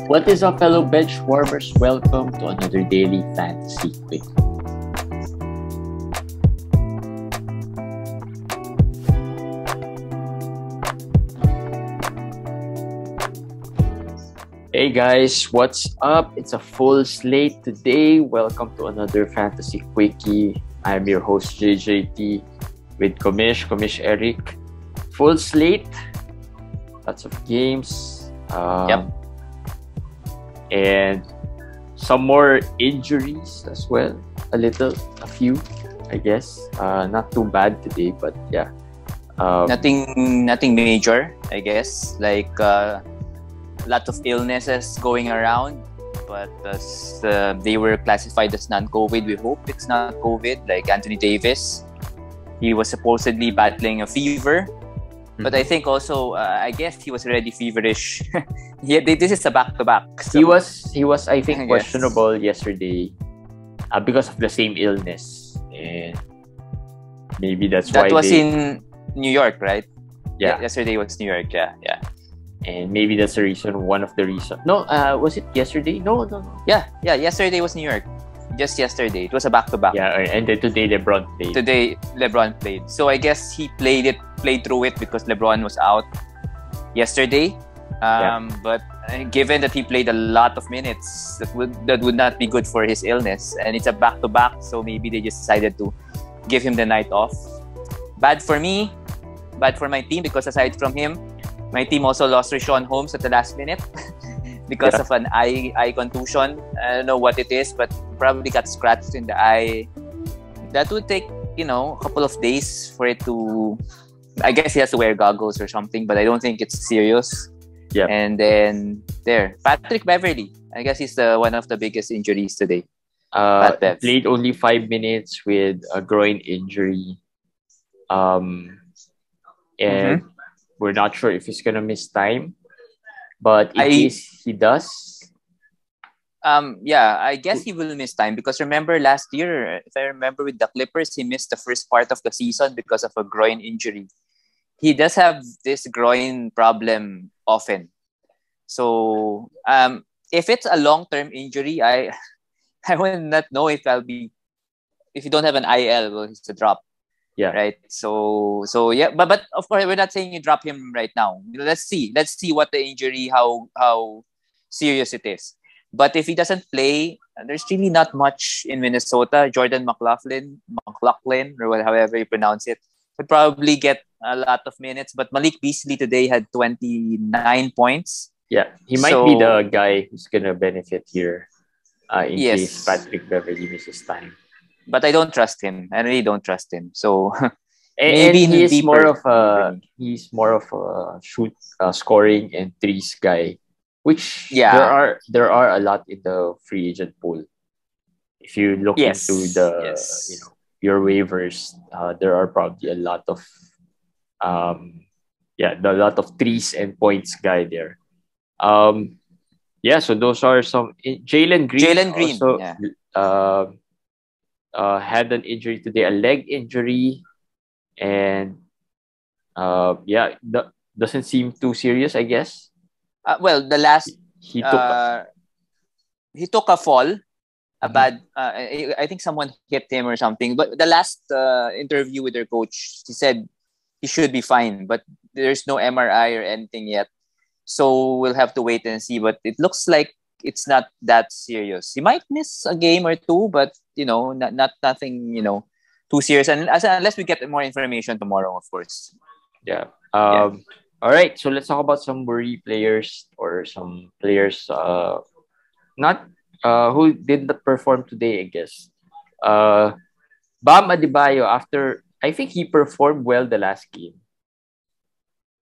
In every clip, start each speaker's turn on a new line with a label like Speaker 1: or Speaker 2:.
Speaker 1: What is up, fellow bench warmers? Welcome to another daily fantasy quick. Hey guys, what's up? It's a full slate today. Welcome to another fantasy quickie. I'm your host JJT with Komish Eric. Full slate, lots of games. And some more injuries as well. A few, I guess. Not too bad today, but yeah.
Speaker 2: Nothing major, I guess. Like a lot of illnesses going around, but they were classified as non-COVID. We hope it's not COVID. Like Anthony Davis, he was supposedly battling a fever. But I think also, I guess he was already feverish. This is a back-to-back. So
Speaker 1: He was, I think, questionable yesterday because of the same illness. And maybe that's why
Speaker 2: that was in New York, right?
Speaker 1: Yeah.
Speaker 2: Yesterday was New York, yeah.
Speaker 1: And maybe that's the reason, one of the reasons. No, was it yesterday? No.
Speaker 2: Yeah, yesterday was New York. Just yesterday. It was a back-to-back.
Speaker 1: Yeah, and then today LeBron
Speaker 2: played. So I guess he played through it because LeBron was out yesterday. But given that he played a lot of minutes, that would not be good for his illness. And it's a back-to-back, so maybe they just decided to give him the night off. Bad for me, bad for my team, because aside from him, my team also lost Richaun Holmes at the last minute because of an eye contusion. I don't know what it is, but probably got scratched in the eye. That would take, a couple of days for it to... I guess he has to wear goggles or something, but I don't think it's serious.
Speaker 1: Yeah.
Speaker 2: And then Patrick Beverley. I guess he's one of the biggest injuries today.
Speaker 1: Played only 5 minutes with a groin injury. And we're not sure if he's gonna miss time. But in case he does,
Speaker 2: I guess he will miss time because remember last year, if I remember with the Clippers, he missed the first part of the season because of a groin injury. He does have this groin problem often. So if it's a long-term injury, I will not know if you don't have an IL, well, it's a drop.
Speaker 1: Yeah.
Speaker 2: Right. So yeah, but of course we're not saying you drop him right now. Let's see what the injury, how serious it is. But if he doesn't play, there's really not much in Minnesota. Jordan McLaughlin, or however you pronounce it, would probably get a lot of minutes. But Malik Beasley today had 29 points.
Speaker 1: Yeah, he might be the guy who's gonna benefit here in case Patrick Beverley misses time.
Speaker 2: But I don't trust him. I really don't trust him. So
Speaker 1: maybe he's more of a scoring and threes guy, which there are a lot in the free agent pool. If you look into your waivers, there are probably a lot of threes and points guy there. So those are some. Jalen Green also, had an injury today, a leg injury, and doesn't seem too serious, I guess.
Speaker 2: The last he took a fall, a bad. I think someone hit him or something. But the last interview with their coach, he said he should be fine, but there's no MRI or anything yet. So we'll have to wait and see. But it looks like it's not that serious. He might miss a game or two, but nothing too serious. And unless we get more information tomorrow, of course.
Speaker 1: Yeah. All right. So let's talk about some worry players or some players who did not perform today, I guess. Bam Adebayo, after I think he performed well the last game.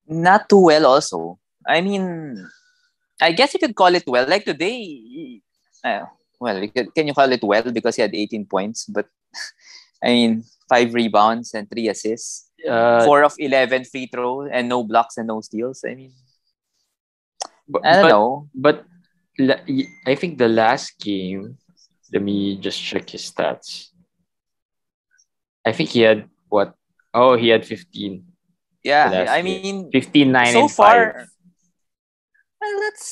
Speaker 2: Not too well also. I mean, I guess you could call it well. Like today, can you call it well because he had 18 points? But I mean, 5 rebounds and 3 assists, 4 of 11 free throws, and no blocks and no steals. I mean, I don't know.
Speaker 1: But I think the last game, let me just check his stats. I think he had what? Oh, he had 15.
Speaker 2: Yeah, I mean,
Speaker 1: 15, 9,
Speaker 2: so
Speaker 1: and
Speaker 2: far,
Speaker 1: 5.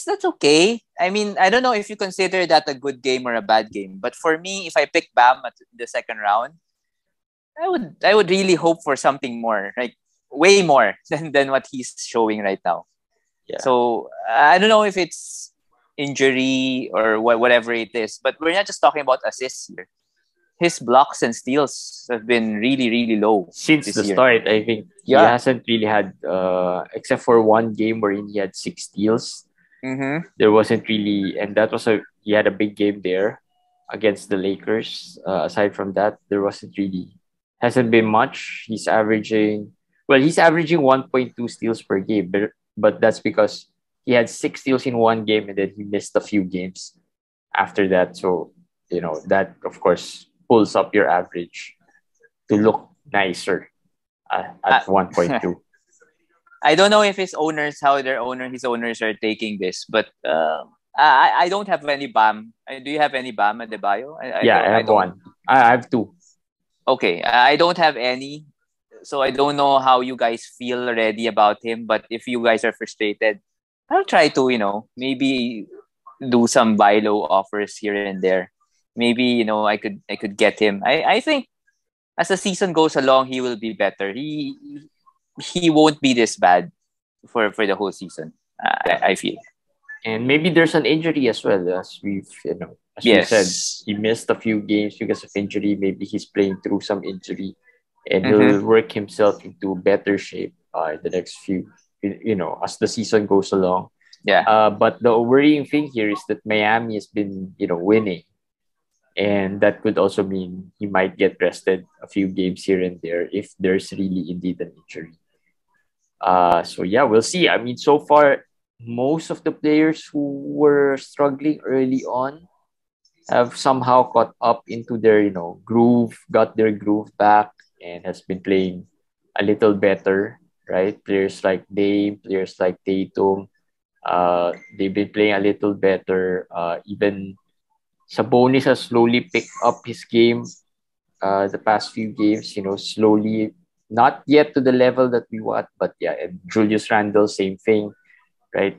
Speaker 2: That's okay. I mean, I don't know if you consider that a good game or a bad game, but for me, if I pick Bam at the second round, I would really hope for something more, like way more than what he's showing right now.
Speaker 1: Yeah.
Speaker 2: So I don't know if it's injury or whatever it is, but we're not just talking about assists here. His blocks and steals have been really, really low
Speaker 1: since the
Speaker 2: year.
Speaker 1: start. I think he hasn't really had, except for one game wherein he had 6 steals.
Speaker 2: Mm-hmm.
Speaker 1: There wasn't really, and that was he had a big game there against the Lakers. Aside from that, there hasn't been much. He's averaging 1.2 steals per game, but that's because he had 6 steals in one game and then he missed a few games after that. So, that of course pulls up your average to look nicer at 1.2.
Speaker 2: I don't know if his owners are taking this, but I don't have any Bam. Do you have any Bam Adebayo?
Speaker 1: I have one. I have 2.
Speaker 2: Okay, I don't have any, so I don't know how you guys feel already about him. But if you guys are frustrated, I'll try to maybe do some buy low offers here and there. Maybe I could get him. I think as the season goes along, he will be better. He won't be this bad for the whole season. I feel.
Speaker 1: And maybe there's an injury as well, as we've we said, he missed a few games because of injury. Maybe he's playing through some injury, and he'll work himself into better shape in the next few, as the season goes along.
Speaker 2: Yeah.
Speaker 1: But the worrying thing here is that Miami has been, winning, and that could also mean he might get rested a few games here and there if there's really indeed an injury. So yeah, we'll see. I mean, so far, most of the players who were struggling early on have somehow caught up into their, groove, got their groove back, and has been playing a little better, right? Players like Dame, players like Tatum, they've been playing a little better. Even Sabonis has slowly picked up his game the past few games, slowly, not yet to the level that we want, but yeah, and Julius Randle, same thing, right?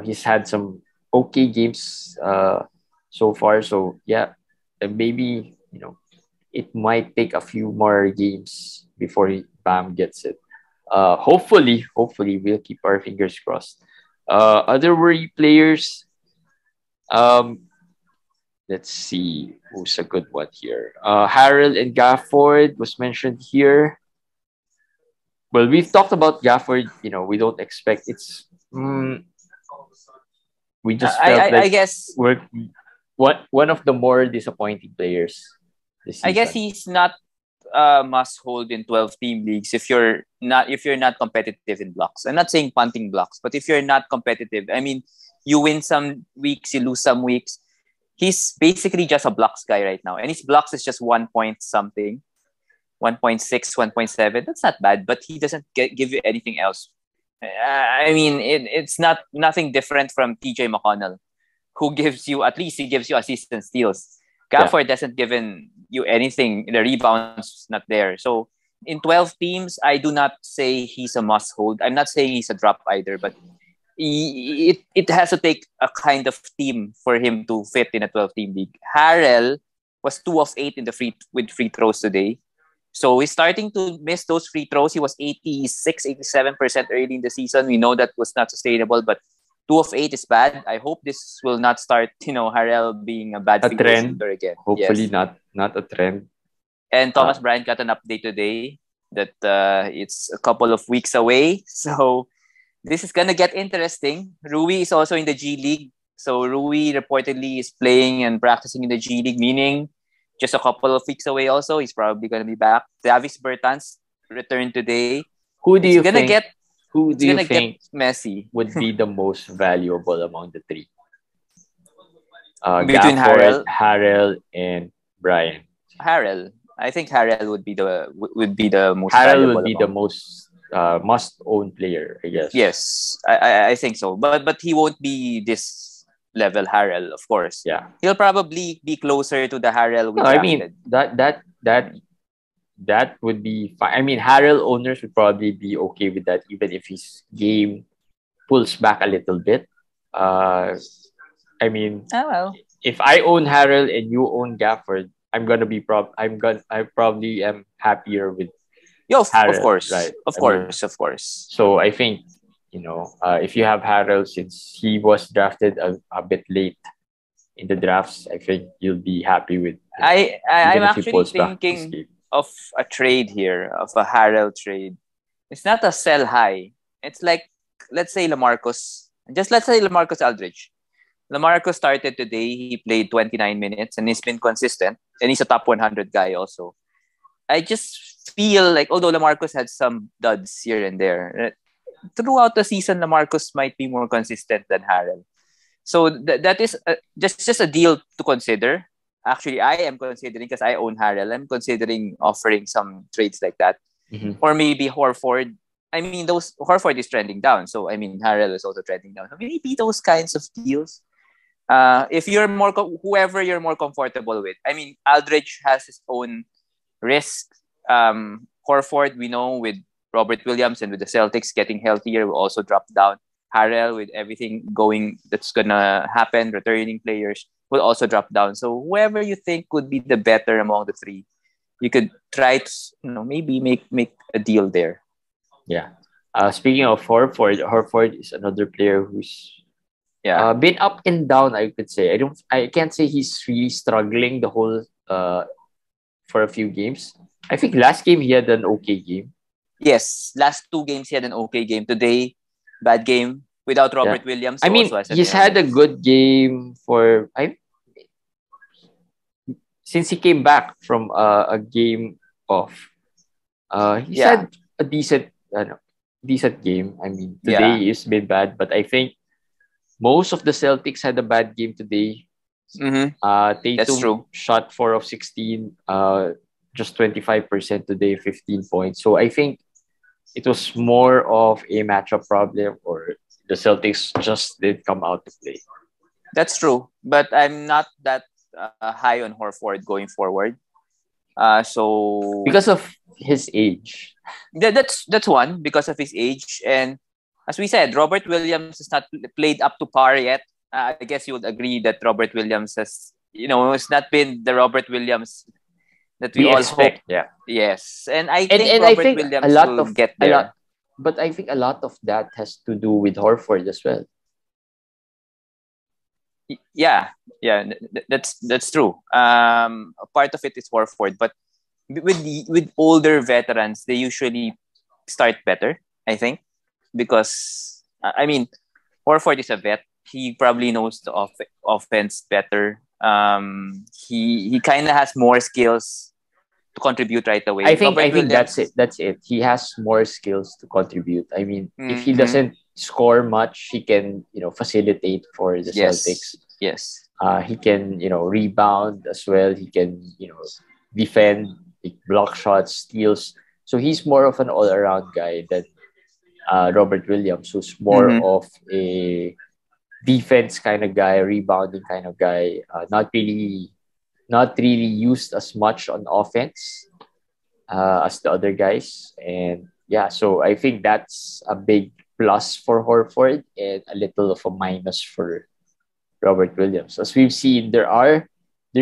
Speaker 1: He's had some okay games so far. So yeah, and maybe, it might take a few more games before Bam gets it. Hopefully, we'll keep our fingers crossed. Other worry players, let's see who's a good one here. Harrell and Gafford was mentioned here. Well, we've talked about Gafford. We don't expect we just felt
Speaker 2: I guess
Speaker 1: we're one of the more disappointing players this season.
Speaker 2: I guess he's not must hold in 12-team leagues if you're not competitive in blocks. I'm not saying punting blocks, but if you're not competitive, I mean, you win some weeks, you lose some weeks. He's basically just a blocks guy right now, and his blocks is just 1 point something, 1.6, 1.7. That's not bad, but he doesn't give you anything else. I mean, it's nothing different from TJ McConnell, who gives you assists and steals. Gafford doesn't give you anything. The rebounds not there. So in 12 teams, I do not say he's a must hold. I'm not saying he's a drop either, but it has to take a kind of team for him to fit in a 12-team league. Harrell was 2 of 8 with free throws today. So he's starting to miss those free throws. He was 86, 87% early in the season. We know that was not sustainable, but 2 of 8 is bad. I hope this will not start, Harrell being a bad free throw shooter again.
Speaker 1: Hopefully not a trend.
Speaker 2: And Thomas Bryant got an update today that it's a couple of weeks away. So this is going to get interesting. Rui is also in the G League. So Rui reportedly is playing and practicing in the G League, meaning just a couple of weeks away also. He's probably going to be back. Davis Bertans returned today.
Speaker 1: Who do you think
Speaker 2: messy
Speaker 1: would be the most valuable among the three?
Speaker 2: Between
Speaker 1: Gafford, Harrell, and Bryant.
Speaker 2: Harrell. I think Harrell would be the most
Speaker 1: Harrell
Speaker 2: valuable
Speaker 1: would be the most must-own player, I guess.
Speaker 2: Yes, I think so. But he won't be this level Harrell, of course.
Speaker 1: Yeah.
Speaker 2: He'll probably be closer to the Harrell we
Speaker 1: drafted. I mean, that would be fine. I mean, Harrell owners would probably be okay with that, even if his game pulls back a little bit. I mean,
Speaker 2: Oh well.
Speaker 1: if I own Harrell and you own Gafford, I probably am happier with
Speaker 2: Yeah, of
Speaker 1: Harrell,
Speaker 2: course,
Speaker 1: right?
Speaker 2: of
Speaker 1: I mean,
Speaker 2: course, of course.
Speaker 1: so I think if you have Harrell, since he was drafted a bit late in the drafts, I think you'll be happy with
Speaker 2: I'm
Speaker 1: even if he
Speaker 2: actually
Speaker 1: pulls back this
Speaker 2: thinking
Speaker 1: game.
Speaker 2: of a trade here, of a Harrell trade. It's not a sell high. It's like, let's say Lamarcus. Just let's say Lamarcus Aldridge. Lamarcus started today. He played 29 minutes and he's been consistent. And he's a top 100 guy also. I just feel like, although Lamarcus had some duds here and there, throughout the season, Lamarcus might be more consistent than Harrell. So that is just a deal to consider. Actually, I am considering, because I own Harrell. I'm considering offering some trades like that, or maybe Horford. I mean, those Horford is trending down, so I mean Harrell is also trending down. So maybe those kinds of deals. If you're whoever you're more comfortable with. I mean, Aldridge has his own risk. Horford, we know, with Robert Williams and with the Celtics getting healthier, will also drop down. Harrell, with everything going that's gonna happen, returning players will also drop down. So whoever you think would be the better among the three, you could try to maybe make a deal there.
Speaker 1: Yeah. Speaking of Horford is another player who's been up and down. I could say I can't say he's really struggling the whole for a few games. I think last game he had an okay game.
Speaker 2: Yes, last 2 games he had an okay game. Today, bad game without Robert Williams.
Speaker 1: I mean, he's had a good game since he came back from a game off. He's had a decent game. I mean, today has been bad, but I think most of the Celtics had a bad game today. Tatum
Speaker 2: That's true.
Speaker 1: shot 4 of 16, just 25% today, 15 points. So I think it was more of a matchup problem, or the Celtics just didn't come out to play.
Speaker 2: That's true, but I'm not that high on Horford going forward. So
Speaker 1: because of his age,
Speaker 2: that's one, because of his age, and as we said, Robert Williams has not played up to par yet. I guess you would agree that Robert Williams has, it's not been the Robert Williams that we all
Speaker 1: expect.
Speaker 2: Hope. Yeah. Yes, and I think Robert Williams will get there.
Speaker 1: But I think a lot of that has to do with Horford as well.
Speaker 2: Yeah, that's true. A part of it is Horford, but with older veterans, they usually start better, I think, because I mean, Horford is a vet. He probably knows the offense better. He kind of has more skills to contribute right away.
Speaker 1: I think that's it. That's it. He has more skills to contribute. I mean, if he doesn't score much, he can facilitate for the Celtics.
Speaker 2: Yes.
Speaker 1: He can rebound as well. He can defend, block shots, steals. So he's more of an all-around guy than Robert Williams, who's more of a defense kind of guy, rebounding kind of guy. Not really used as much on offense as the other guys. And so I think that's a big plus for Horford and a little of a minus for Robert Williams. As we've seen, there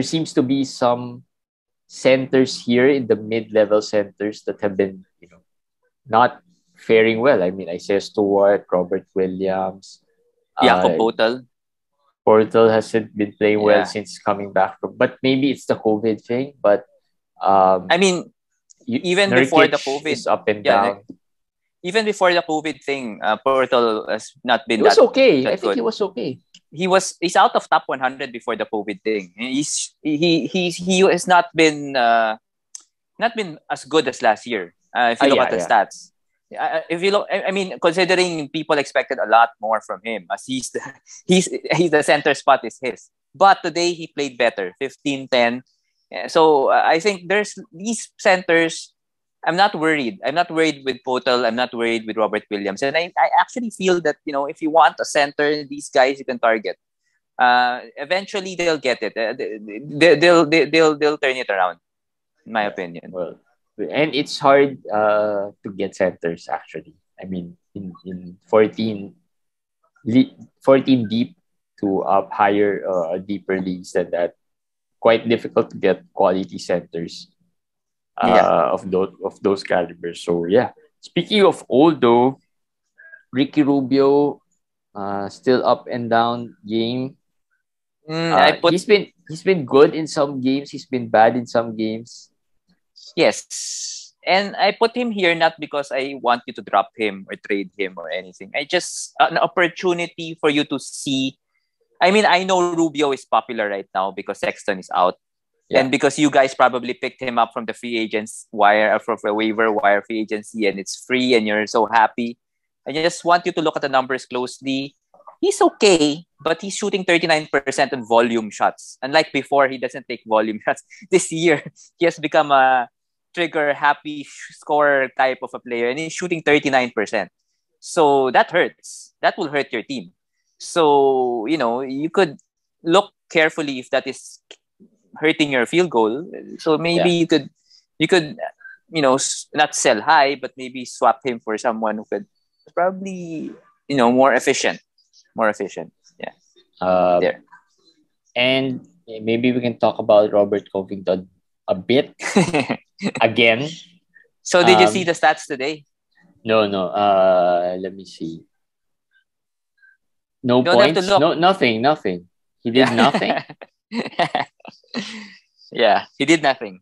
Speaker 1: seems to be some centers here in the mid-level centers that have been not faring well. I mean, Isaiah Stewart, Robert Williams,
Speaker 2: Jakob Poeltl.
Speaker 1: Portal hasn't been playing well since coming back from, but maybe it's the COVID thing. But
Speaker 2: I mean, even
Speaker 1: Nurkic
Speaker 2: before the COVID
Speaker 1: is up and down.
Speaker 2: Even before the COVID thing, Portal has not been.
Speaker 1: He was okay. I think he was okay.
Speaker 2: He's out of top 100 before the COVID thing. He has not been as good as last year. If you look at the stats. If you look, I mean, considering people expected a lot more from him, as he's the center spot is his. But today he played better, 15-10. So I think there's these centers. I'm not worried. I'm not worried with Poeltl. I'm not worried with Robert Williams. And I actually feel that if you want a center, these guys you can target. Eventually they'll get it. They'll turn it around, in my opinion.
Speaker 1: Well. And it's hard to get centers, actually. I mean, in 14 14 deep to up higher, deeper leagues than that. Quite difficult to get quality centers of those calibers. So yeah. Speaking of old though, Ricky Rubio, still up and down game. He's been good in some games. He's been bad in some games.
Speaker 2: Yes. And I put him here not because I want you to drop him or trade him or anything. I just an opportunity for you to see. I mean, I know Rubio is popular right now because Sexton is out. Yeah. And because you guys probably picked him up from the free agents wire, from the waiver wire free agency, and it's free and you're so happy. I just want you to look at the numbers closely. He's okay, but he's shooting 39% on volume shots. Unlike before, he doesn't take volume shots. This year, he has become a trigger happy scorer type of a player, and he's shooting 39%. So that hurts. That will hurt your team. So, you could look carefully if that is hurting your field goal. So maybe you could not sell high, but maybe swap him for someone who could probably, more efficient. Yeah.
Speaker 1: There. And maybe we can talk about Robert Covington a bit again.
Speaker 2: So did you see the stats today?
Speaker 1: No. Let me see. No points. No, nothing. He did nothing.
Speaker 2: Yeah, he did nothing.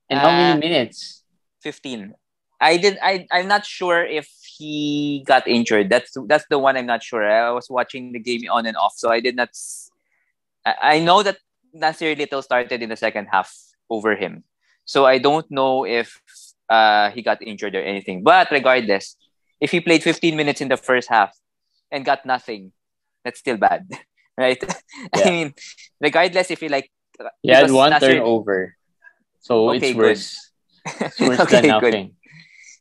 Speaker 1: And how many minutes?
Speaker 2: 15. I'm not sure if he got injured. That's the one I'm not sure. I was watching the game on and off, so I did not. I know that Nasir Little started in the second half over him, so I don't know if he got injured or anything. But regardless, if he played 15 minutes in the first half and got nothing, that's still bad, right? Yeah. I mean, regardless if he
Speaker 1: he had one turnover, so okay, it's worse. It's worse okay, than nothing.
Speaker 2: Good.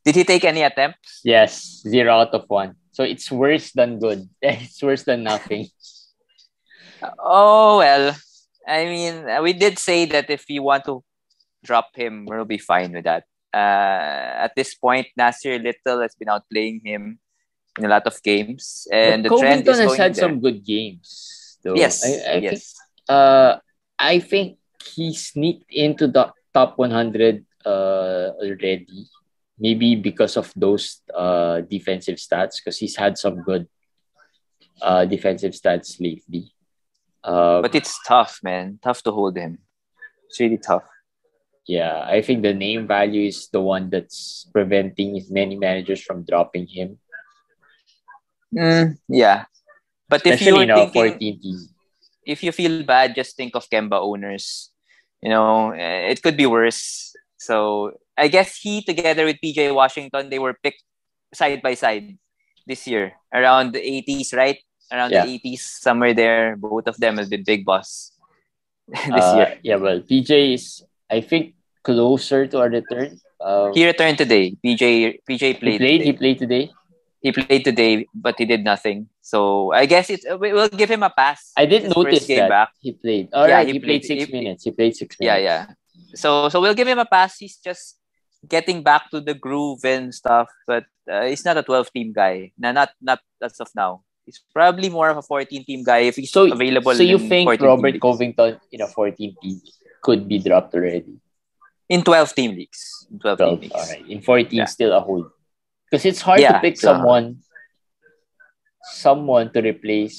Speaker 2: Did he take any attempts?
Speaker 1: Yes, 0 out of 1. So it's worse than good. It's worse than nothing.
Speaker 2: Oh well, I mean, we did say that if you want to drop him, we'll be fine with that. At this point, Nasir Little has been outplaying him in a lot of games, and
Speaker 1: but
Speaker 2: the trend is
Speaker 1: has
Speaker 2: going
Speaker 1: had
Speaker 2: there.
Speaker 1: some good games, though.
Speaker 2: Yes,
Speaker 1: yes. I think he sneaked into the top 100 already. Maybe because of those defensive stats, because he's had some good defensive stats lately.
Speaker 2: But it's tough, man. Tough to hold him. It's really tough.
Speaker 1: Yeah, I think the name value is the one that's preventing many managers from dropping him.
Speaker 2: Yeah. But
Speaker 1: especially
Speaker 2: if you're thinking,
Speaker 1: 14 team.
Speaker 2: If you feel bad, just think of Kemba owners. It could be worse. So I guess he, together with PJ Washington, they were picked side by side this year. Around the 80s, right? Around the 80s, somewhere there. Both of them have been big boss this year.
Speaker 1: Yeah, well, PJ is, I think, closer to a return.
Speaker 2: He returned today. PJ played.
Speaker 1: He played today?
Speaker 2: He played today, but he did nothing. So I guess we'll give him a pass.
Speaker 1: I didn't notice that back. He played. All right, he played 6 minutes. He played 6 minutes.
Speaker 2: Yeah. So we'll give him a pass. He's just getting back to the groove and stuff, but he's not a 12-team guy. Not as of now. He's probably more of a 14-team guy if he's available.
Speaker 1: So you think Robert Covington in a 14-team could be dropped already?
Speaker 2: In 12-team leagues. 12 leagues.
Speaker 1: All right. In 14, still a hold. Because it's hard to pick someone to replace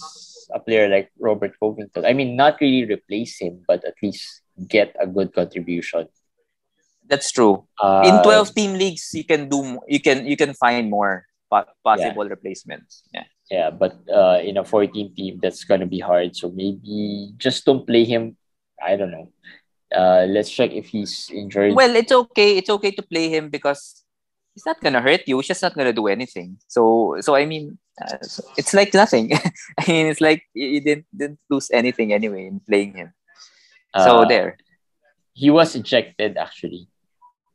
Speaker 1: a player like Robert Covington. I mean, not really replace him, but at least get a good contribution.
Speaker 2: That's true. In 12-team leagues, you can find more possible replacements.
Speaker 1: Yeah, but in a 14-team, that's gonna be hard. So maybe just don't play him. I don't know. Let's check if he's injured.
Speaker 2: Well, it's okay. It's okay to play him because he's not gonna hurt you. He's just not gonna do anything. So I mean, it's like nothing. I mean, it's like you didn't lose anything anyway in playing him. So there.
Speaker 1: He was ejected actually.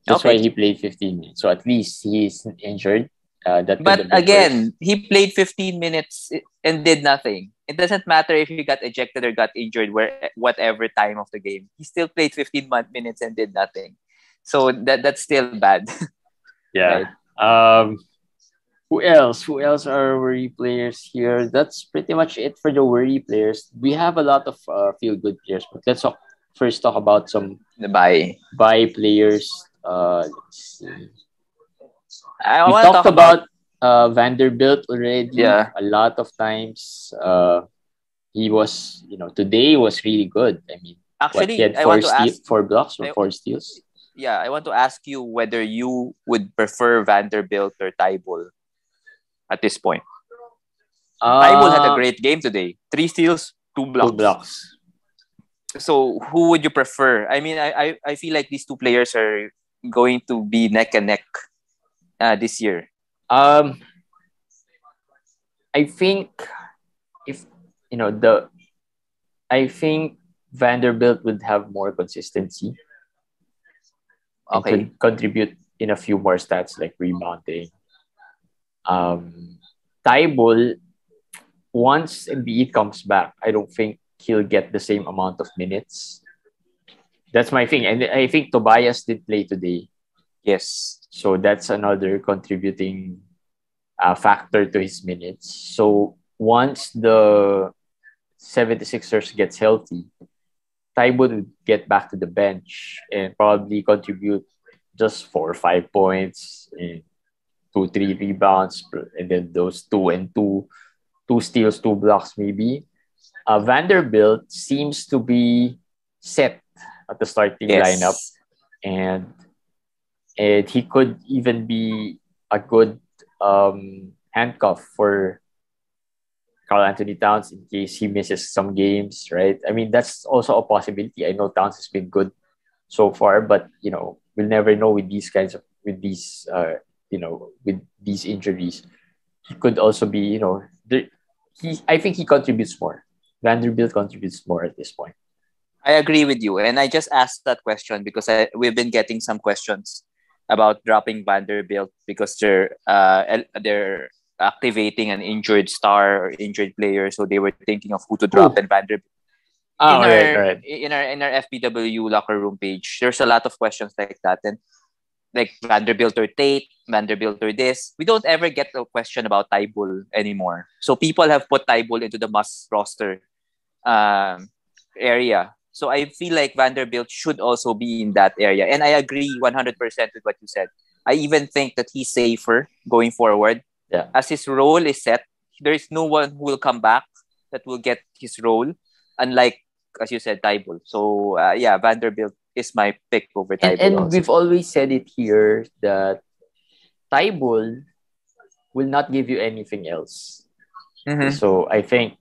Speaker 1: That's why he played 15 minutes. So at least he's injured.
Speaker 2: But again, he played 15 minutes and did nothing. It doesn't matter if he got ejected or got injured, whatever time of the game. He still played 15 minutes and did nothing. So that's still bad.
Speaker 1: Yeah. Right? Who else? Who else are worry players here? That's pretty much it for the worry players. We have a lot of feel good players, but first talk about some
Speaker 2: The buy
Speaker 1: players. Let's see.
Speaker 2: I
Speaker 1: We
Speaker 2: want to
Speaker 1: talked
Speaker 2: talk about
Speaker 1: about Vanderbilt already
Speaker 2: yeah.
Speaker 1: a lot of times. He was, today was really good. I mean, what he
Speaker 2: Actually,
Speaker 1: had
Speaker 2: I want to ask.
Speaker 1: 4 blocks or
Speaker 2: I,
Speaker 1: 4 steals.
Speaker 2: yeah, I want to ask you whether you would prefer Vanderbilt or Tybal at this point. Tybal had a
Speaker 1: Uh,
Speaker 2: great game today. 3 steals, 2 blocks.
Speaker 1: 2 blocks.
Speaker 2: So who would you prefer? I mean, I feel like these two players are going to be neck and neck this year.
Speaker 1: Um, I think if you know the, I think Vanderbilt would have more consistency and
Speaker 2: Okay.
Speaker 1: could contribute in a few more stats like rebounding. Um, Tybal, once Embiid comes back, I don't think he'll get the same amount of minutes. That's my thing, and I think Tobias did play today,
Speaker 2: Yes.
Speaker 1: so that's another contributing factor to his minutes. So once the 76ers gets healthy, Tybal would get back to the bench and probably contribute just 4 or 5 points and 2, 3 rebounds, and then those 2 steals, 2 blocks maybe. Vanderbilt seems to be set at the starting lineup,
Speaker 2: Yes.
Speaker 1: and he could even be a good handcuff for Carl Anthony Towns in case he misses some games, right? I mean, that's also a possibility. I know Towns has been good so far, but we'll never know with these kinds of with these injuries. He could also be, I think he contributes more. Vanderbilt contributes more at this point.
Speaker 2: I agree with you. And I just asked that question because we've been getting some questions about dropping Vanderbilt because they're activating an injured star or injured player. So they were thinking of who to drop and Vanderbilt.
Speaker 1: Oh, right.
Speaker 2: In our FPW locker room page, there's a lot of questions like that. And like Vanderbilt or Tate, Vanderbilt or this. We don't ever get a question about Tybal anymore. So people have put Tybal into the must roster area. So I feel like Vanderbilt should also be in that area. And I agree 100% with what you said. I even think that he's safer going forward.
Speaker 1: Yeah.
Speaker 2: As his role is set, there is no one who will come back that will get his role, unlike, as you said, Tybal. So, Vanderbilt is my pick over Tybal.
Speaker 1: And we've always said it here that Tybal will not give you anything else. Mm-hmm. So I think,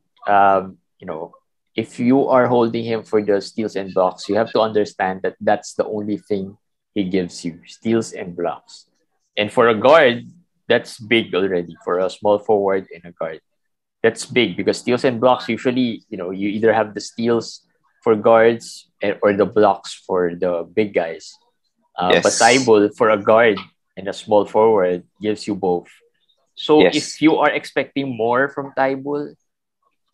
Speaker 1: if you are holding him for the steals and blocks, you have to understand that that's the only thing he gives you, steals and blocks. And for a guard, that's big already. For a small forward and a guard, that's big because steals and blocks usually, you either have the steals for guards or the blocks for the big guys.
Speaker 2: Yes.
Speaker 1: But Tybal for a guard and a small forward gives you both. So if you are expecting more from Tybal,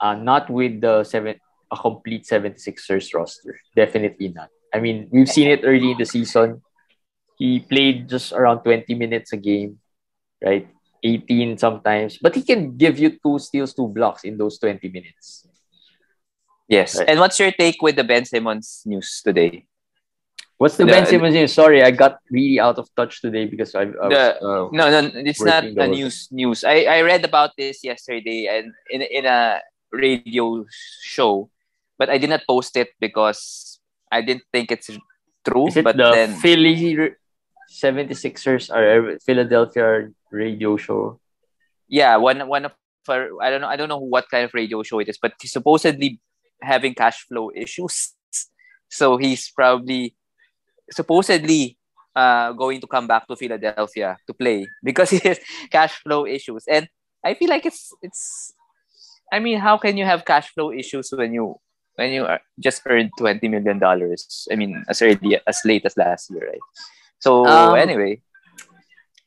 Speaker 1: not with a complete 76ers roster. Definitely not. I mean, we've seen it early in the season. He played just around 20 minutes a game, right? 18 sometimes. But he can give you 2 steals, 2 blocks in those 20 minutes.
Speaker 2: Yes. Right. And what's your take with the Ben Simmons news today?
Speaker 1: What's the Ben Simmons news? Sorry, I got really out of touch today because I was
Speaker 2: no, it's not a news. I read about this yesterday and in a radio show, but I did not post it because I didn't think it's true.
Speaker 1: Is it
Speaker 2: but
Speaker 1: the Philly 76ers or Philadelphia radio show?
Speaker 2: Yeah, one of our, I don't know what kind of radio show it is, but he's supposedly having cash flow issues. So he's probably supposedly going to come back to Philadelphia to play because he has cash flow issues. And I feel like it's I mean, how can you have cash flow issues when you just earned $20 million? I mean, as late as last year, right? So anyway,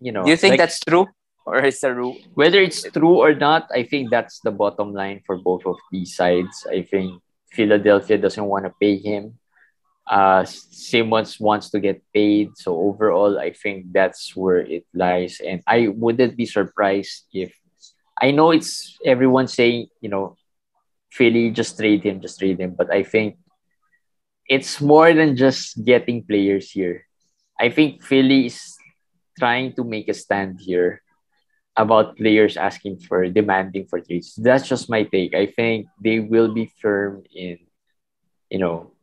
Speaker 2: do you think that's true or is it true?
Speaker 1: Whether it's true or not, I think that's the bottom line for both of these sides. I think Philadelphia doesn't want to pay him. Simmons wants to get paid. So overall, I think that's where it lies. And I wouldn't be surprised if I know it's everyone saying, Philly, just trade him. But I think it's more than just getting players here. I think Philly is trying to make a stand here about players demanding for trades. That's just my take. I think they will be firm in,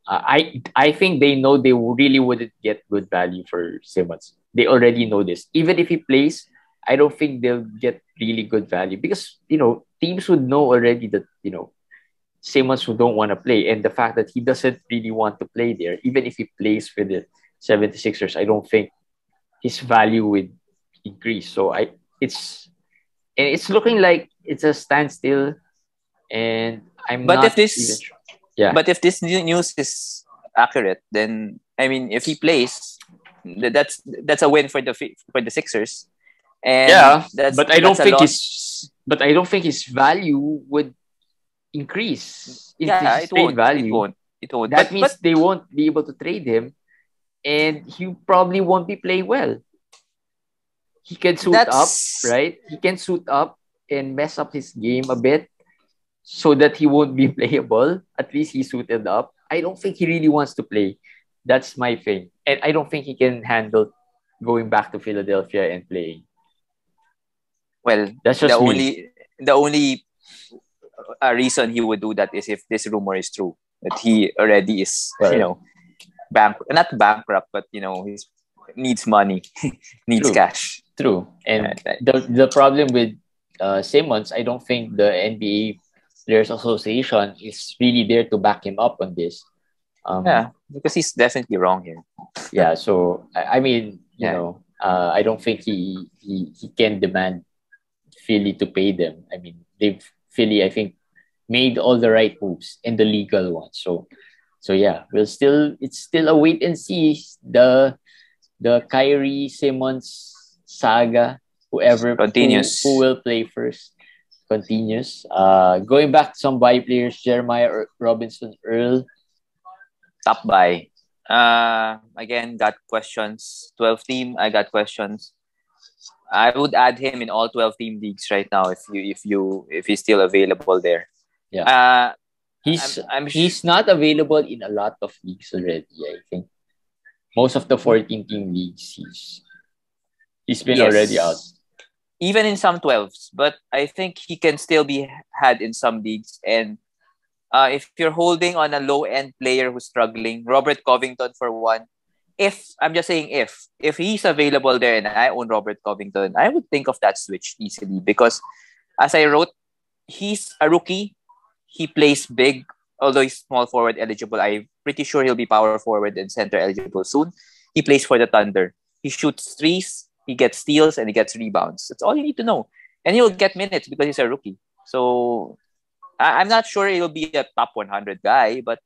Speaker 1: I think they know they really wouldn't get good value for Simmons. They already know this. Even if he plays, I don't think they'll get really good value because, teams would know already that, Simmons who don't want to play. And the fact that he doesn't really want to play there, even if he plays for the 76ers, I don't think his value would increase. So it's looking like it's a standstill, and I'm
Speaker 2: But
Speaker 1: not
Speaker 2: if this
Speaker 1: even sure. Yeah.
Speaker 2: But if this news is accurate, then I mean, if he plays, that's a win for the Sixers. And
Speaker 1: yeah,
Speaker 2: that's
Speaker 1: but I don't
Speaker 2: that's a
Speaker 1: think
Speaker 2: loss.
Speaker 1: his value would increase into
Speaker 2: Yeah,
Speaker 1: his trade value.
Speaker 2: It won't.
Speaker 1: That means they won't be able to trade him, and he probably won't be playing well. He can suit up, right? He can suit up and mess up his game a bit so that he won't be playable. At least he suited up. I don't think he really wants to play. That's my thing. And I don't think he can handle going back to Philadelphia and playing.
Speaker 2: Well,
Speaker 1: that's just
Speaker 2: the only reason he would do that is if this rumor is true, that he already is, not bankrupt, but he needs money, needs cash.
Speaker 1: True. And the problem with Simmons, I don't think the NBA Players Association is really there to back him up on this.
Speaker 2: Because he's definitely wrong here.
Speaker 1: Yeah, so I mean, I don't think he can demand Philly to pay them. I mean, Philly, I think, made all the right moves and the legal ones. So yeah, it's still a wait and see. The Kyrie Simmons saga, whoever
Speaker 2: continues,
Speaker 1: who will play first, continues. Going back to some buy players, Jeremiah Robinson Earl,
Speaker 2: top buy. Again, got questions. 12 team, I got questions. I would add him in all 12 team leagues right now if he's still available there.
Speaker 1: Yeah. He's not available in a lot of leagues already, I think. Most of the 14 team leagues he's been already out.
Speaker 2: Even in some 12s, but I think he can still be had in some leagues. And if you're holding on a low-end player who's struggling, Robert Covington for one, I'm just saying if he's available there and I own Robert Covington, I would think of that switch easily because as I wrote, he's a rookie. He plays big, although he's small forward eligible. I'm pretty sure he'll be power forward and center eligible soon. He plays for the Thunder. He shoots threes, he gets steals, and he gets rebounds. That's all you need to know. And he'll get minutes because he's a rookie. So I'm not sure he'll be a top 100 guy, but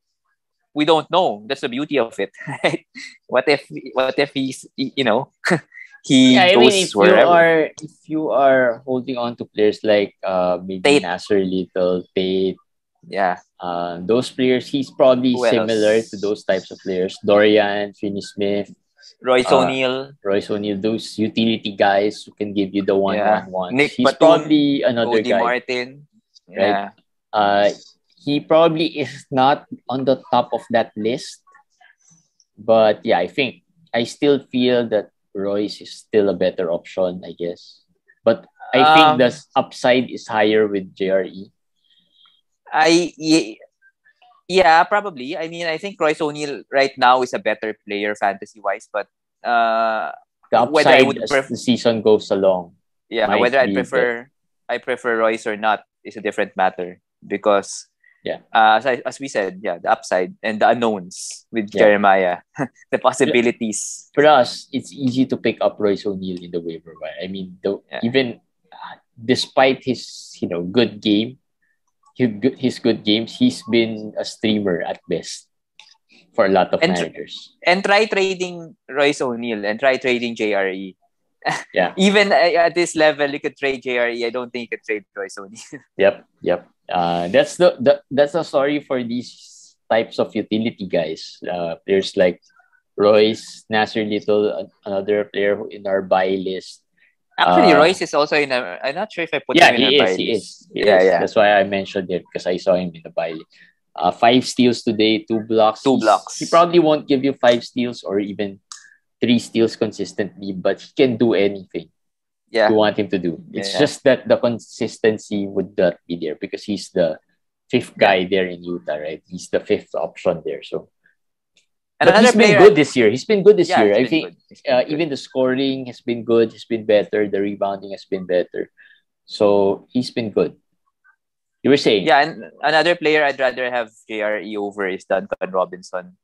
Speaker 2: we don't know. That's the beauty of it. Right? What if he's, he goes wherever.
Speaker 1: If you are holding on to players like maybe Nasser Little, Tate, those players, he's probably similar to those types of players. Dorian, Finney-Smith,
Speaker 2: Royce O'Neal,
Speaker 1: those utility guys who can give you the one-on-one.
Speaker 2: Nick
Speaker 1: He's
Speaker 2: Batum,
Speaker 1: probably another
Speaker 2: Cody
Speaker 1: guy.
Speaker 2: Martin.
Speaker 1: Right? He probably is not on the top of that list. But yeah, I still feel that Royce is still a better option, I guess. But I think the upside is higher with JRE.
Speaker 2: Yeah, probably. I mean, I think Royce O'Neal right now is a better player fantasy-wise, but
Speaker 1: the upside as the season goes along.
Speaker 2: Yeah, whether I prefer Royce or not is a different matter because as we said, the upside and the unknowns with Jeremiah, the possibilities.
Speaker 1: For us, it's easy to pick up Royce O'Neal in the waiver wire. I mean, even despite his good game, his good games, he's been a streamer at best for a lot of managers.
Speaker 2: And try trading Royce O'Neal and try trading JRE.
Speaker 1: Yeah.
Speaker 2: Even at this level, you could trade JRE. I don't think you could trade Royce O'Neal.
Speaker 1: Yep. That's the story for these types of utility guys. Players like Royce, Nasser Little, another player in our buy list.
Speaker 2: Actually, Royce is also in a... I'm not sure if I put him in our buy list.
Speaker 1: He is. That's why I mentioned it, because I saw him in the buy list. 5 steals today, 2 blocks. He probably won't give you 5 steals or even 3 steals consistently, but he can do anything you want him to do. It's just that the consistency would not be there because he's the 5th guy there in Utah, right? He's the 5th option there. So, but he's been good this year. He's been good this year. I think even the scoring has been good. He's been better. The rebounding has been better. So he's been good. You were saying?
Speaker 2: Yeah, and another player I'd rather have JRE over is Duncan Robinson.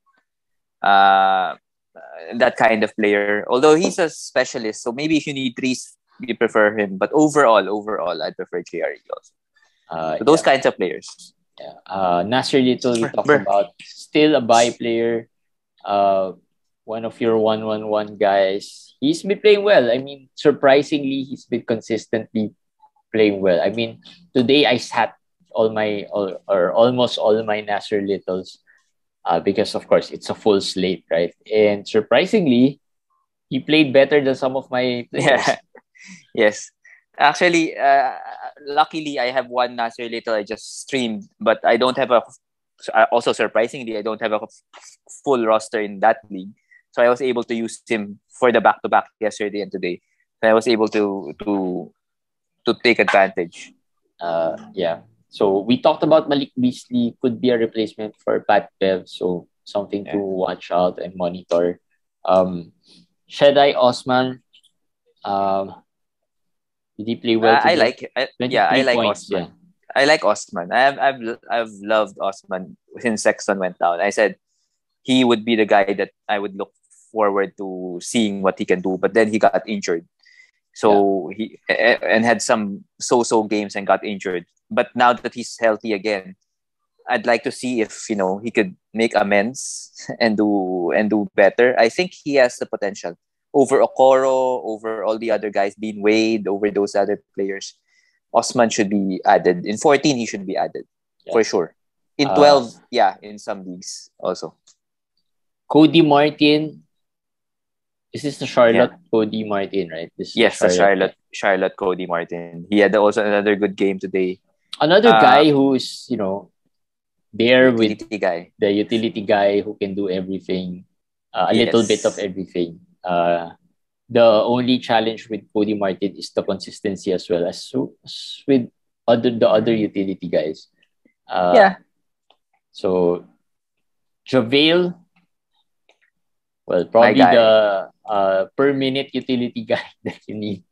Speaker 2: That kind of player. Although he's a specialist, so maybe if you need threes, you prefer him. But overall, I'd prefer JRE also. So those kinds of players.
Speaker 1: Yeah. Nasser Little, we talked about. Still a buy player. One of your 1-1-1 guys. He's been playing well. I mean, surprisingly, he's been consistently playing well. I mean, today I sat almost all my Nasser Littles because, of course, it's a full slate, right? And surprisingly, he played better than some of my players.
Speaker 2: Yes. Actually, luckily, I have one Nasser Little I just streamed, but I don't have also surprisingly, I don't have a full roster in that league. So I was able to use him for the back-to-back yesterday and today. So I was able to take advantage.
Speaker 1: So we talked about Malik Beasley could be a replacement for Pat Bev, so something to watch out and monitor. Shedai Osman, did he play well today?
Speaker 2: I like points, Osman. Yeah. I like Osman. I've loved Osman since Sexton went down. I said he would be the guy that I would look forward to seeing what he can do, but then he got injured. So he had some so-so games and got injured. But now that he's healthy again, I'd like to see if he could make amends and do better. I think he has the potential over Okoro, over all the other guys, Dean Wade, over those other players. Osman should be added. In 14, he should be added for sure. In 12, in some leagues also.
Speaker 1: Cody Martin. This is the Charlotte Cody Martin, right?
Speaker 2: Yes, the Charlotte Cody Martin. He had also another good game today.
Speaker 1: Another guy who's, there with
Speaker 2: guy.
Speaker 1: The utility guy who can do everything, a little bit of everything. The only challenge with Cody Martin is the consistency as well as with the other utility guys. So JaVale, well, probably the per minute utility guy that you need.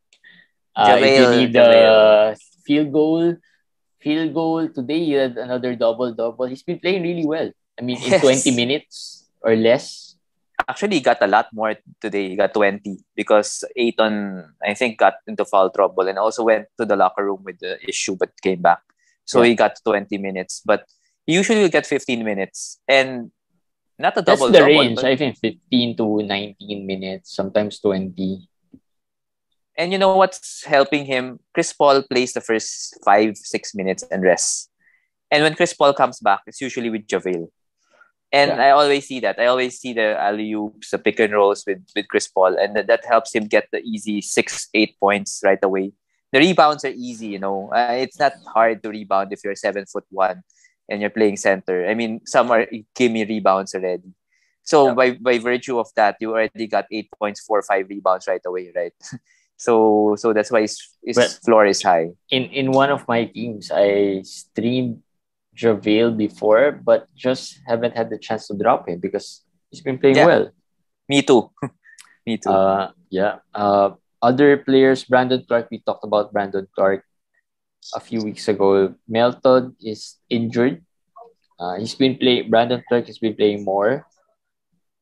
Speaker 1: If you need the field goal today, he had another double. He's been playing really well. I mean, in 20 minutes or less.
Speaker 2: Actually, he got a lot more today. He got 20 because Ayton, I think, got into foul trouble and also went to the locker room with the issue but came back. So he got 20 minutes. But he usually will get 15 minutes. And not a double.
Speaker 1: That's the range. I think 15 to 19 minutes, sometimes 20.
Speaker 2: And you know what's helping him? Chris Paul plays the first 5-6 minutes and rests. And when Chris Paul comes back, it's usually with JaVale. And I always see that. I always see the alley-oops, the pick and rolls with Chris Paul. And that helps him get the easy 6-8 points right away. The rebounds are easy, It's not hard to rebound if you're 7'1" and you're playing center. I mean, some are gimme rebounds already. So by virtue of that, you already got 8 points, 4 or 5 rebounds right away, right? So that's why his floor is high.
Speaker 1: In one of my teams, I streamed JaVale before, but just haven't had the chance to drop him because he's been playing well.
Speaker 2: Me too.
Speaker 1: Other players, Brandon Clark, we talked about Brandon Clark a few weeks ago. Melton is injured. Brandon Clark has been playing more.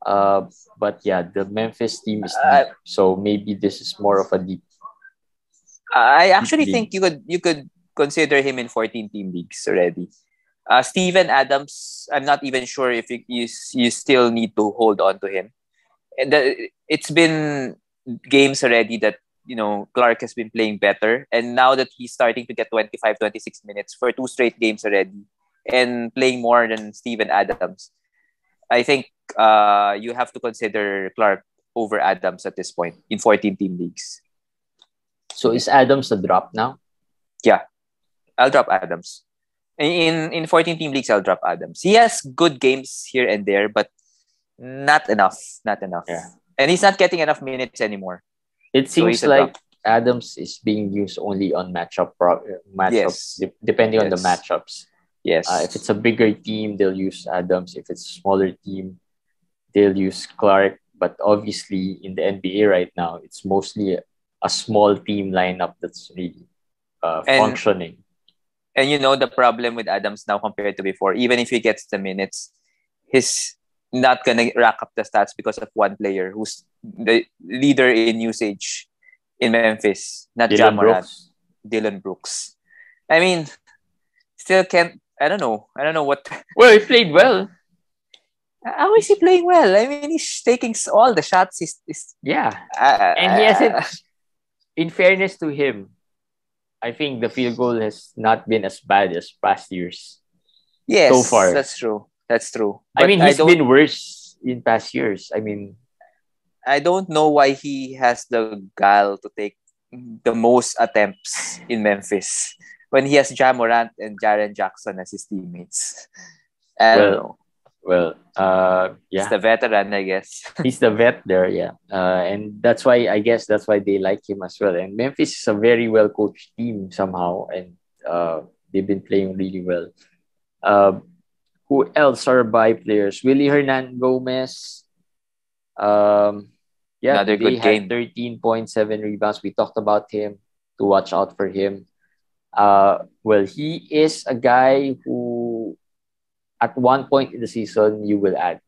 Speaker 1: But the Memphis team is deep, so maybe this is more of a deep.
Speaker 2: I actually think you could consider him in 14-team leagues already. Steven Adams, I'm not even sure if you still need to hold on to him. And it's been games already that Clark has been playing better, and now that he's starting to get 25-26 minutes for 2 straight games already, and playing more than Steven Adams, I think you have to consider Clark over Adams at this point in 14-team leagues.
Speaker 1: So is Adams a drop now?
Speaker 2: Yeah, I'll drop Adams. In 14-team leagues, I'll drop Adams. He has good games here and there, but not enough. Not enough.
Speaker 1: Yeah.
Speaker 2: And he's not getting enough minutes anymore.
Speaker 1: It seems like Adams is being used only on matchups, depending on the matchups.
Speaker 2: Yes.
Speaker 1: If it's a bigger team, they'll use Adams. If it's a smaller team, they'll use Clark. But obviously, in the NBA right now, it's mostly a small team lineup that's really functioning.
Speaker 2: And the problem with Adams now compared to before, even if he gets the minutes, he's not going to rack up the stats because of one player who's the leader in usage in Memphis, not Ja Morant, Dylan Brooks. I mean, still can't. I don't know what.
Speaker 1: Well, he played well.
Speaker 2: How is he playing well? I mean, he's taking all the shots.
Speaker 1: And he hasn't. In fairness to him, I think the field goal has not been as bad as past years.
Speaker 2: Yes,
Speaker 1: so far.
Speaker 2: That's true.
Speaker 1: But I mean, he's been worse in past years. I mean,
Speaker 2: I don't know why he has the gall to take the most attempts in Memphis when he has Ja Morant and Jaren Jackson as his teammates. I don't know.
Speaker 1: Well,
Speaker 2: He's the veteran, I guess.
Speaker 1: He's the vet there, yeah. And that's why they like him as well. And Memphis is a very well coached team somehow, and they've been playing really well. Who else are by players? Willie Hernan-Gomez.
Speaker 2: Another good game.
Speaker 1: 13.7 rebounds. We talked about him, to watch out for him. Well, he is a guy who at one point in the season you will add.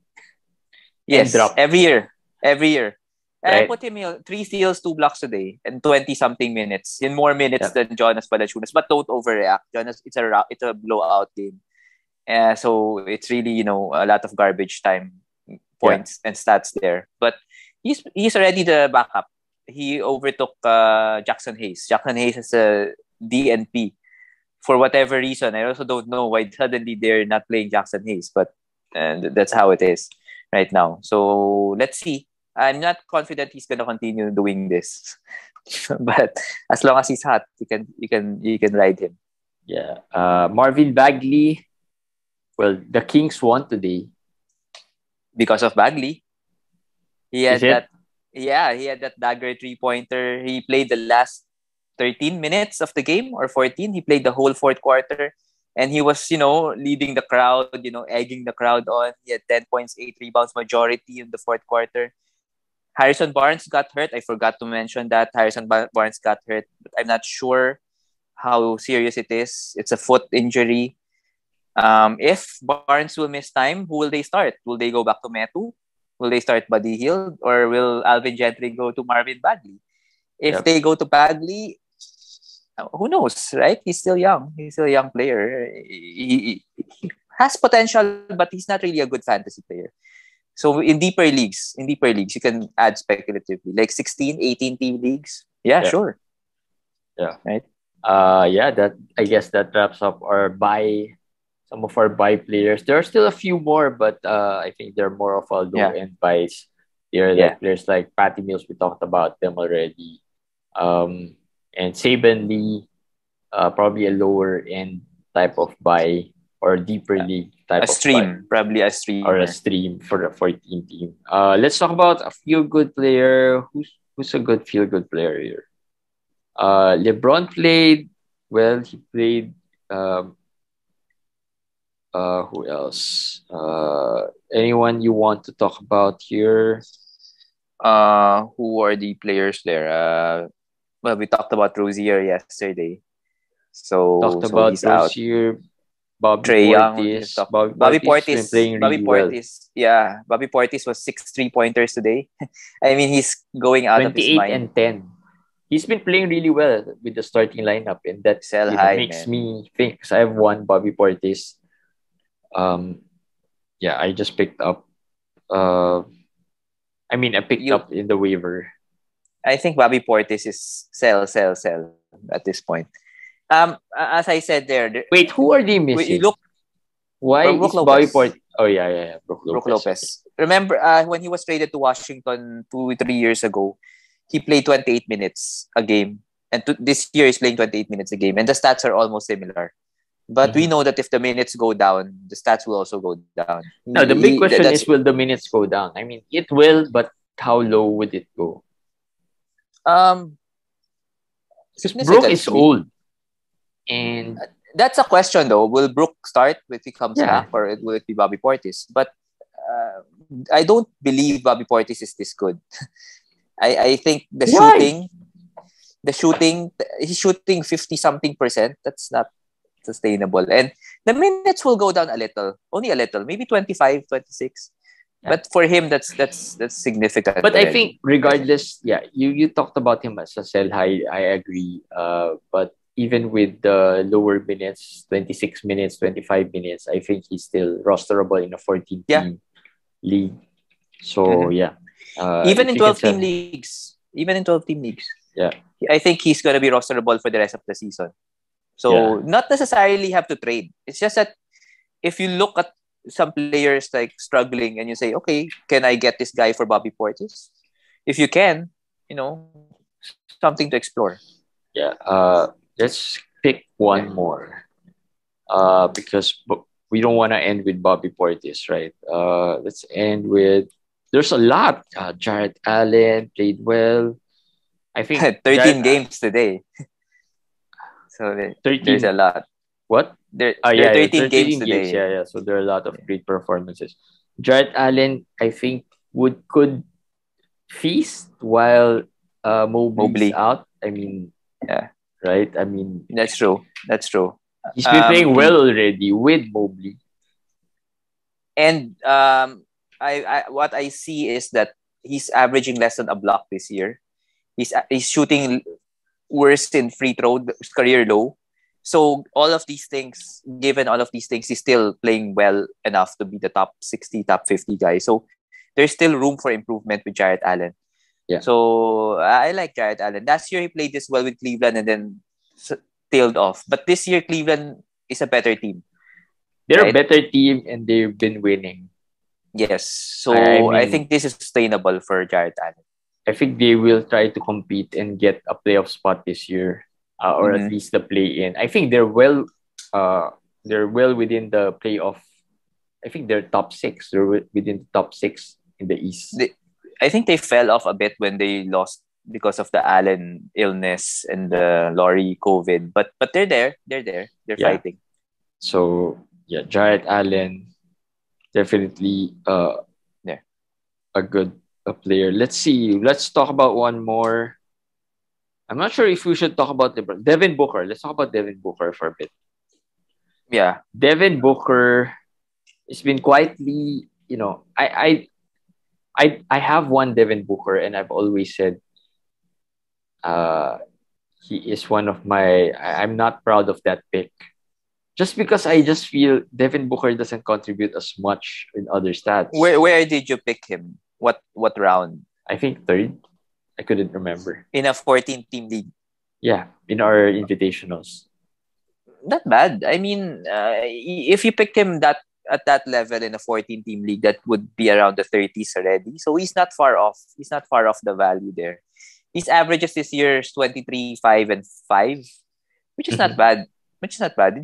Speaker 2: Yes, every year. Right. I put him 3 steals, 2 blocks a day, and 20-something minutes. In more minutes than Jonas Valanciunas. But don't overreact. Jonas, it's a blowout game. So it's really, a lot of garbage time points and stats there. But he's already the backup. He overtook Jackson Hayes. Jackson Hayes is a DNP. For whatever reason, I also don't know why suddenly they're not playing Jackson Hayes, but that's how it is right now. So let's see. I'm not confident he's gonna continue doing this, but as long as he's hot, you can ride him.
Speaker 1: Yeah. Marvin Bagley. Well, the Kings won today
Speaker 2: because of Bagley. He had that. Yeah, he had that dagger 3-pointer. He played the last 13 minutes of the game or 14. He played the whole fourth quarter, and he was, leading the crowd, egging the crowd on. He had 10 points, 8 rebounds, majority in the fourth quarter. Harrison Barnes got hurt. I forgot to mention that. Harrison Barnes got hurt, but I'm not sure how serious it is. It's a foot injury. If Barnes will miss time, who will they start? Will they go back to Metu? Will they start Buddy Hield? Or will Alvin Gentry go to Marvin Bagley? If they go to Bagley, who knows, right? He's still young. He's still a young player. He has potential, but he's not really a good fantasy player. So in deeper leagues, you can add speculatively. Like 16, 18-team leagues. Yeah, sure.
Speaker 1: Yeah.
Speaker 2: Right?
Speaker 1: That I guess that wraps up some of our buy players. There are still a few more, but I think they're more of a low-end buys. They're like players like Patty Mills. We talked about them already. And Saban Lee, probably a lower-end type of buy or deeper league type of
Speaker 2: stream,
Speaker 1: buy.
Speaker 2: Probably a stream.
Speaker 1: Or a stream for the 14 team. Let's talk about a feel-good player. Who's a good feel-good player here? LeBron played. Well, he played... who else? Anyone you want to talk about here?
Speaker 2: Who are the players there? Well, we talked about Rozier yesterday. So he's
Speaker 1: Rozier,
Speaker 2: out. Bobby Portis. Bobby Portis
Speaker 1: playing really well.
Speaker 2: Yeah, Bobby Portis was 6 3-pointers today. I mean, he's going out of his mind.
Speaker 1: 28 and 10. He's been playing really well with the starting lineup, and that makes me think, because I have one Bobby Portis. I just picked up. I picked up in the waiver.
Speaker 2: I think Bobby Portis is sell at this point. As I said there.
Speaker 1: Wait, who are they missing? Why
Speaker 2: Or Brook
Speaker 1: is Bobby
Speaker 2: Lopez.
Speaker 1: Portis? Oh yeah.
Speaker 2: Brook Lopez. Remember when he was traded to Washington 3 years ago, he played 28 minutes a game. And this year he's playing 28 minutes a game. And the stats are almost similar. But we know that if the minutes go down, the stats will also go down.
Speaker 1: No, the big question is, will the minutes go down? I mean, it will, but how low would it go? Because Brook is old. And
Speaker 2: that's a question, though. Will Brook start if he comes back, or will it be Bobby Portis? But I don't believe Bobby Portis is this good. I think he's shooting 50-something%. That's not sustainable. And the minutes will go down a little, only a little, maybe 25, 26. Yeah. But for him, that's significant.
Speaker 1: But I think regardless, you talked about him as a sell high. I agree. But even with the lower minutes, 26 minutes, 25 minutes, I think he's still rosterable in a 14-team league. So
Speaker 2: even in 12-team leagues, yeah, I think he's gonna be rosterable for the rest of the season. So not necessarily have to trade. It's just that if you look at some players like struggling and you say, okay, can I get this guy for Bobby Portis? If you can, something to explore.
Speaker 1: Yeah. Let's pick one more. Because we don't want to end with Bobby Portis, right? Let's end with, there's a lot. Jarrett Allen played well. I think
Speaker 2: 13 games today. So there's a lot.
Speaker 1: What?
Speaker 2: There are 13 games
Speaker 1: today. Yeah. So there are a lot of great performances. Jarrett Allen, I think, could feast while Mobley's out. I mean, right? I mean,
Speaker 2: that's true.
Speaker 1: He's been playing well already with Mobley.
Speaker 2: And I what I see is that he's averaging less than a block this year. He's shooting worse in free throw, career low. So given all of these things, he's still playing well enough to be the top 60, top 50 guy. So there's still room for improvement with Jarrett Allen. Yeah. So I like Jarrett Allen. Last year he played this well with Cleveland and then tailed off. But this year Cleveland is a better team.
Speaker 1: They're a better team and they've been winning.
Speaker 2: Yes. So I think this is sustainable for Jarrett Allen.
Speaker 1: I think they will try to compete and get a playoff spot this year, or at least the play-in. I think they're well within the playoff. I think they're top 6. They're within the top 6 in the East.
Speaker 2: I think they fell off a bit when they lost because of the Allen illness and the Laurie COVID. But they're there. They're fighting.
Speaker 1: So Jarrett Allen, definitely a good player. Let's see. Let's talk about one more. I'm not sure if we should talk about Devin Booker. Let's talk about Devin Booker for a bit.
Speaker 2: Yeah.
Speaker 1: Devin Booker has been quietly, I have one Devin Booker and I've always said he is one of my, I'm not proud of that pick. Just because I just feel Devin Booker doesn't contribute as much in other stats.
Speaker 2: Where did you pick him? What round?
Speaker 1: I think 3rd. I couldn't remember.
Speaker 2: In a 14-team league.
Speaker 1: Yeah, in our invitationals.
Speaker 2: Not bad. I mean, if you picked him at that level in a 14-team league, that would be around the 30s already. So he's not far off. He's not far off the value there. His averages this year is 23, 5, and 5, which is not bad.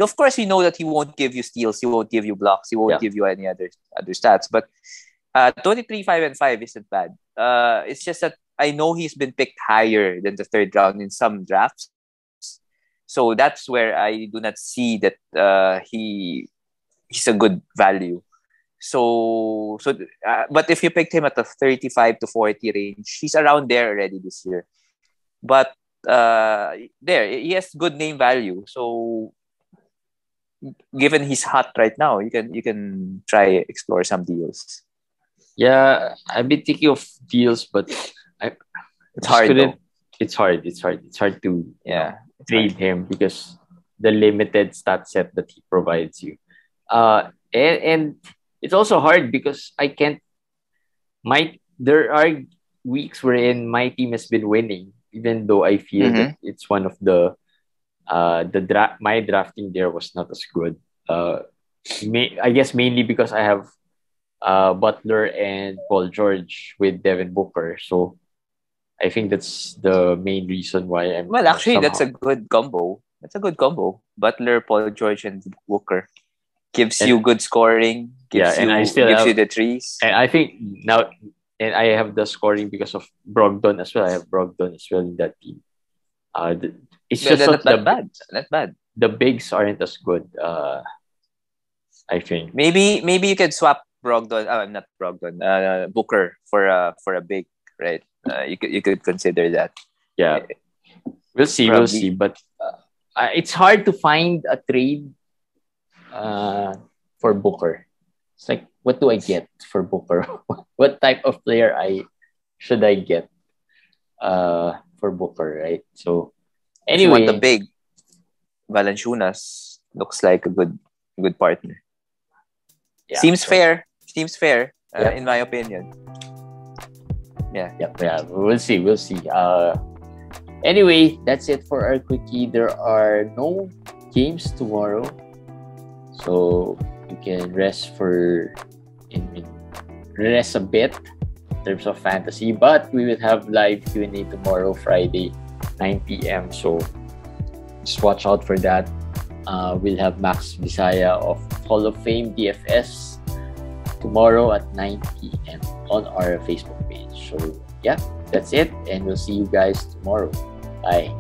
Speaker 2: Of course, we know that he won't give you steals, he won't give you blocks, he won't give you any other stats. But 23, 5, and 5 isn't bad. It's just that I know he's been picked higher than the 3rd round in some drafts. So that's where I do not see that he's a good value. But if you picked him at the 35 to 40 range, he's around there already this year. But he has good name value. So given he's hot right now, you can try explore some deals.
Speaker 1: Yeah, I've been thinking of deals, but
Speaker 2: it's hard.
Speaker 1: It's hard to trade him because the limited stat set that he provides you. And it's also hard because I can't. There are weeks wherein my team has been winning, even though I feel that it's one of the my drafting there was not as good. I guess mainly because I have Butler and Paul George with Devin Booker. So I think that's the main reason why I'm.
Speaker 2: Well, actually, that's a good combo. That's a good combo. Butler, Paul George, and Booker gives you good scoring. Gives you the threes.
Speaker 1: And I think now, and I have the scoring because of Brogdon as well. I have Brogdon as well in that team. It's just not
Speaker 2: bad. Not bad.
Speaker 1: The bigs aren't as good. I think
Speaker 2: maybe you could swap Brogdon. Not Brogdon. Booker for a big, right? You could consider that.
Speaker 1: Yeah, we'll see. Probably. We'll see. But it's hard to find a trade for Booker. It's like, what do I get for Booker? What type of player should I get for Booker, right? So anyway,
Speaker 2: if you want the big, Valanciunas looks like a good partner. Yeah, Seems fair, in my opinion. Yeah.
Speaker 1: We'll see. Anyway, that's it for our quickie. There are no games tomorrow, so you can rest a bit in terms of fantasy. But we will have live Q&A tomorrow, Friday, 9 p.m. So just watch out for that. We'll have Max Visaya of Hall of Fame DFS tomorrow at 9 p.m. on our Facebook page. So yeah, that's it, and we'll see you guys tomorrow. Bye.